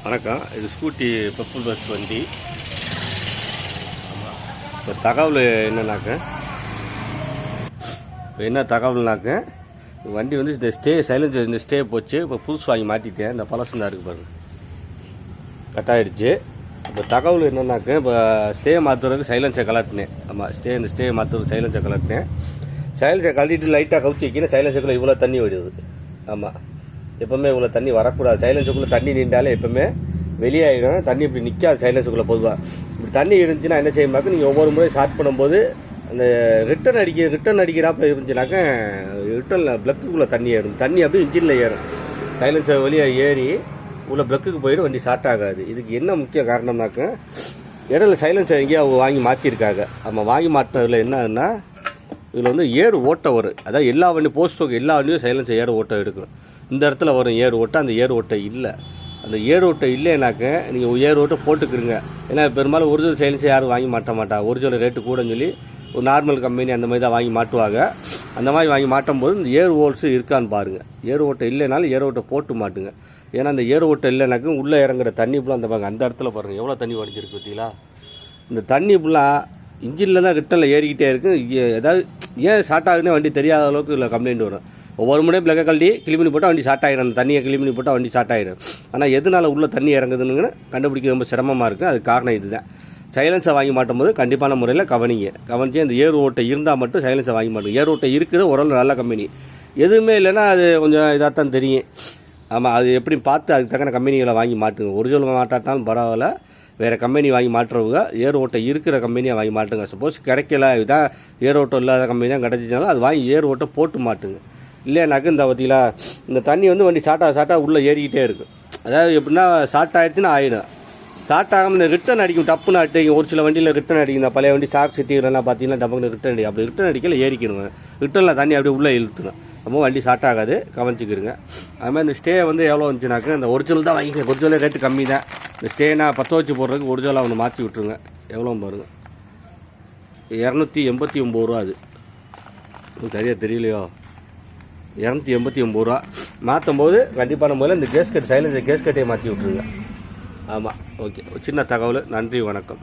வணக்கம். இது scooty bubble bus வண்டி. இப்போ தகவல் என்னன்னாக்க, என்ன தகவல்னாக்க, வண்டி வந்து இந்த சைலன்சர் இந்த ஸ்டே போச்சு. இப்போ புதுசு வாங்கி மாட்டிட்டேன். இந்த பழசுந்தான் இருக்குது பாருங்க, கட் ஆகிடுச்சு. இப்போ தகவல் என்னன்னாக்க, இப்போ ஸ்டே மாற்றுறதுக்கு சைலன்சரை கலட்டினேன். ஆமாம், இந்த ஸ்டே மாற்றுறதுக்கு சைலன்சரை கலட்டினேன். சைலன்சரை கழட்டிட்டு லைட்டாக கவுத்தி வைக்கணும். சைலன்சருக்குள்ளே இவ்வளோ தண்ணி விடுது. ஆமாம், எப்போவுமே இவ்வளோ தண்ணி வரக்கூடாது. சைலன்ஸுக்குள்ளே தண்ணி நின்றாலே எப்போவுமே வெளியாகிடும். தண்ணி இப்படி நிற்காது சைலன்ஸுக்குள்ளே பொதுவாக. இப்படி தண்ணி இருந்துச்சுன்னா என்ன செய்யமாக்க, நீங்கள் ஒவ்வொரு முறை ஸ்டார்ட் பண்ணும்போது அந்த ரிட்டன் அடிக்கிறாப்புல இருந்துச்சுனாக்க ரிட்டனில் ப்ளக்குக்குள்ளே தண்ணி ஏறும். தண்ணி அப்படியே இன்ஜினில் ஏறும். சைலன்ஸர் வழியாக ஏறி உள்ள ப்ளக்குக்கு போயிடும், வண்டி ஸ்டார்ட் ஆகாது. இதுக்கு என்ன முக்கிய காரணம்னாக்க, இடையில சைலன்ஸர் எங்கேயா வாங்கி மாற்றிருக்காங்க. நம்ம வாங்கி மாட்டினதில் என்னன்னா, இதில் வந்து ஏறு ஓட்டை வரும். அதாவது எல்லா வண்டி போஸ்ட் எல்லா வண்டியும் சைலன்ஸர் ஏறு ஓட்டை எடுக்கும். இந்த இடத்துல வரும் ஏறு ஓட்டை. அந்த ஏறு ஓட்டை இல்லை. அந்த ஏறு ஓட்டை இல்லைனாக்க நீங்கள் ஏறு ஓட்டை போட்டுக்கிறங்க. ஏன்னா பெரும்பாலும் ஒரிஜினல் சைலன்ஸை யாரும் வாங்கி மாட்டாங்க. ஒரிஜினல் ரேட்டு கூடன்னு சொல்லி ஒரு நார்மல் கம்பெனி அந்த மாதிரி தான் வாங்கி மாட்டுவாங்க. அந்த மாதிரி வாங்கி மாட்டும் போது இந்த ஏறு ஓல்ஸு இருக்கான்னு பாருங்கள். ஏறு ஓட்டை இல்லைனாலும் ஏறு ஓட்டை போட்டு மாட்டுங்க. ஏன்னா அந்த ஏறு ஓட்டை இல்லைனாக்கும் உள்ளே இறங்குற தண்ணி ஃபுல்லாக அந்த பாருங்க, அந்த இடத்துல பாருங்கள் எவ்வளோ தண்ணி வடிஞ்சிருக்கு பார்த்தீங்களா. இந்த தண்ணி ஃபுல்லாக இன்ஜினில் தான் ரிட்டனில் ஏறிக்கிட்டே இருக்குது. ஏதாவது ஏன் ஸ்டார்ட் ஆகுதுன்னு வண்டி தெரியாத அளவுக்கு இல்லை கம்ப்ளைண்ட் வரும். ஒவ்வொரு முறையும் பிளக்கை கழட்டி கிளிமினி போட்டால் வண்டி ஸ்டார்ட் ஆகிடும். அந்த தண்ணியை கிளிமினி போட்டால் வண்டி ஸ்டார்ட் ஆகிடும். ஆனால் எதனால் உள்ள தண்ணி இறங்குதுன்னு கண்டுபிடிக்க ரொம்ப சிரமமாக இருக்குது. அது காரணம் இதுதான். சைலன்ஸை வாங்கி மாட்டும் போது கண்டிப்பான முறையில் கவனிச்சு அந்த ஏர் ஓட்டை இருந்தால் மட்டும் சைலன்ஸை வாங்கி மாட்டோம். ஏர் ஓட்டை இருக்குது ஓரளவு நல்ல கம்பெனி. எதுவுமே இல்லைன்னா அது கொஞ்சம் இதாக தான் தெரியும். ஆமாம், அது எப்படி பார்த்து அதுக்கு தக்கன கம்பெனிகளை வாங்கி மாட்டுங்க. ஒரிஜினல் மாட்டாட்டாலும் பரவாயில்ல, வேறு கம்பெனி வாங்கி மாட்டுறவங்க ஏர் ஓட்டை இருக்கிற கம்பெனியை வாங்கி மாட்டுங்க. சப்போஸ் கிடைக்கல, இதான் ஏர் ஓட்டை இல்லாத கம்பெனி தான் கிடச்சிச்சுனாலும் அது வாங்கி ஏர் ஓட்டை போட்டு மாட்டுங்க. இல்லைனாக்க இந்த பார்த்தீங்களா, இந்த தண்ணி வந்து வண்டி ஸ்டார்ட் உள்ளே ஏறிக்கிட்டே இருக்கும். அதாவது எப்படின்னா ஸ்டார்ட் ஆகிடுச்சுன்னா ஆகிடும். ஸ்டார்ட் ஆகாமல் இந்த ரிட்டன் அடிக்கும். டப்புன்னு அடிக்கும். ஒரு சில வண்டியில் ரிட்டன் அடிக்கும். இந்த பழைய வண்டி சாக் சிட்டிலாம் பார்த்தீங்கன்னா டப்புன்னு ரிட்டன் அடி. அப்படி ரிட்டன் அடிக்கல ஏறிக்கணுங்க. ரிட்டனில் தண்ணி அப்படியே உள்ளே இழுத்துணும். நம்ம வண்டி ஸ்டார்ட் ஆகாது, கவனிச்சிக்கிறங்க. அதுமாதிரி இந்த ஸ்டே வந்து எவ்வளோ வந்துச்சுனாக்க, இந்த ஒரிஜினல் தான் வாங்கிக்க. ஒரிஜினல் ரேட்டு கம்மி தான். இந்த ஸ்டேனா 10 வச்சு போடுறதுக்கு ஒரிஜினலாக ஒன்று மாற்றி விட்ருங்க. எவ்வளோ பாருங்க, 289 ரூபா. அது சரியாக தெரியலையோ, 289 ரூபா. மாற்றும் போது கண்டிப்பான முறையில் இந்த கேஸ்கட் சைலன்சர் கேஸ்கட்டையை மாற்றி விட்ருங்க. ஆமாம், ஓகே. சின்ன தகவல். நன்றி, வணக்கம்.